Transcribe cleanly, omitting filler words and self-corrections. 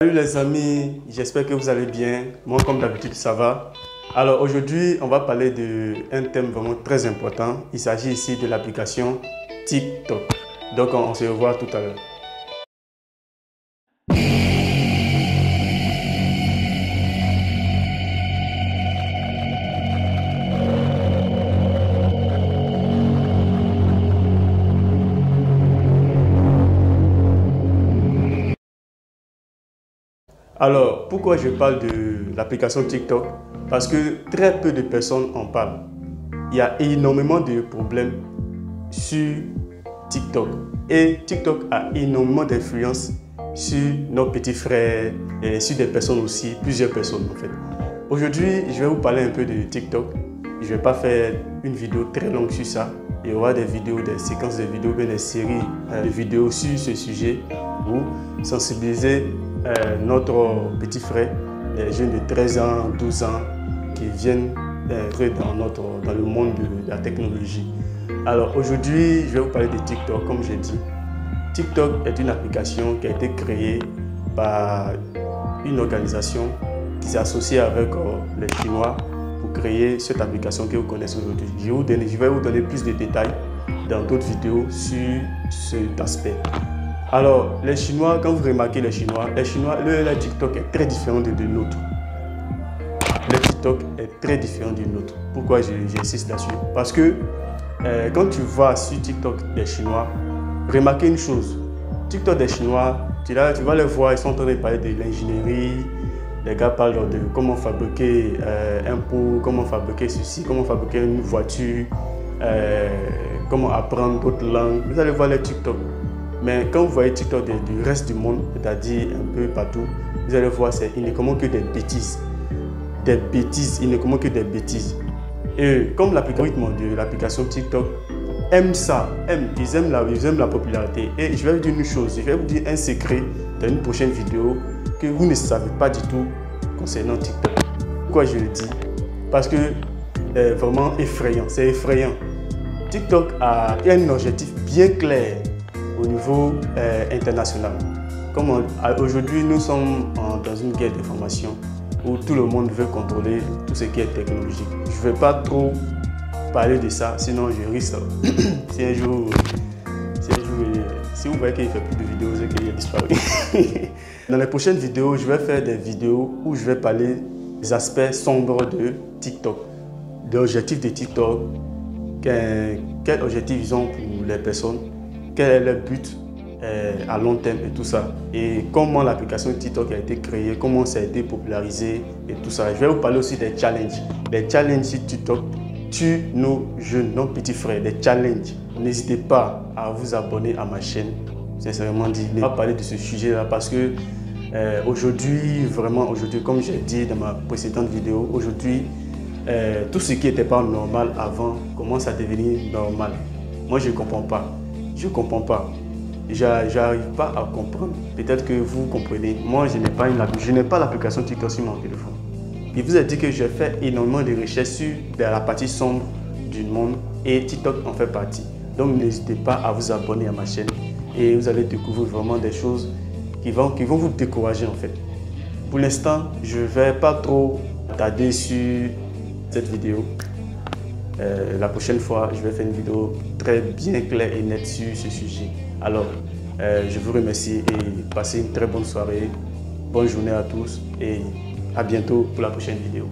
Salut les amis, j'espère que vous allez bien. Moi comme d'habitude ça va. Alors aujourd'hui on va parler d'un thème vraiment très important. Il s'agit ici de l'application TikTok. Donc on se revoit tout à l'heure. Alors, pourquoi je parle de l'application TikTok? Parce que très peu de personnes en parlent. Il y a énormément de problèmes sur TikTok. Et TikTok a énormément d'influence sur nos petits frères et sur des personnes aussi, plusieurs personnes en fait. Aujourd'hui, je vais vous parler un peu de TikTok. Je ne vais pas faire une vidéo très longue sur ça. Il y aura des vidéos, des séquences de vidéos, bien des séries de vidéos sur ce sujet pour sensibiliser notre petit frère, les jeunes de 13 ans, 12 ans qui viennent entrer dans le monde de la technologie. Alors aujourd'hui, je vais vous parler de TikTok, comme j'ai dit. TikTok est une application qui a été créée par une organisation qui s'est associée avec les Chinois pour créer cette application que vous connaissez aujourd'hui. Je vais vous donner plus de détails dans d'autres vidéos sur cet aspect. Alors, les Chinois, quand vous remarquez les Chinois, leur TikTok est très différent de nôtre. Le TikTok est très différent du nôtre. Pourquoi j'insiste là-dessus? Parce que quand tu vois sur TikTok des Chinois, remarquez une chose. TikTok des Chinois, tu vas les voir, ils sont en train de parler de l'ingénierie. Les gars parlent de comment fabriquer un pot, comment fabriquer ceci, comment fabriquer une voiture, comment apprendre d'autres langues. Vous allez voir les TikTok. Mais quand vous voyez TikTok du reste du monde, c'est-à-dire un peu partout, vous allez voir, ils ne commentent que des bêtises. Des bêtises, ils ne commentent que des bêtises. Et comme l'algorithme de l'application TikTok aime ça, ils aiment la popularité. Et je vais vous dire une chose, je vais vous dire un secret dans une prochaine vidéo que vous ne savez pas du tout concernant TikTok. Pourquoi je le dis? Parce que c'est vraiment effrayant, c'est effrayant. TikTok a un objectif bien clair au niveau international. Comme aujourd'hui, nous sommes dans une guerre d'information où tout le monde veut contrôler tout ce qui est technologique. Je ne vais pas trop parler de ça, sinon je risque. Si vous voyez qu'il ne fait plus de vidéos, c'est qu'il a disparu. Dans les prochaines vidéos, je vais faire des vidéos où je vais parler des aspects sombres de TikTok, des objectifs de TikTok, quels objectifs ils ont pour les personnes, quel est le but à long terme et tout ça. Et comment l'application TikTok a été créée, comment ça a été popularisé et tout ça. Je vais vous parler aussi des challenges. Les challenges sur TikTok tuent nos jeunes, nos petits frères. Des challenges. N'hésitez pas à vous abonner à ma chaîne. Sincèrement dit, on va parler de ce sujet-là parce que aujourd'hui, vraiment aujourd'hui, comme j'ai dit dans ma précédente vidéo, aujourd'hui, tout ce qui n'était pas normal avant commence à devenir normal. Moi, je ne comprends pas. Je ne comprends pas. J'arrive pas à comprendre. Peut-être que vous comprenez. Moi, je n'ai pas l'application TikTok sur mon téléphone. Il vous a dit que je fais énormément de recherches sur la partie sombre du monde et TikTok en fait partie. Donc, n'hésitez pas à vous abonner à ma chaîne et vous allez découvrir vraiment des choses qui vont vous décourager en fait. Pour l'instant, je ne vais pas trop tarder sur cette vidéo. La prochaine fois, je vais faire une vidéo très bien claire et nette sur ce sujet. Alors, je vous remercie et passez une très bonne soirée. Bonne journée à tous et à bientôt pour la prochaine vidéo.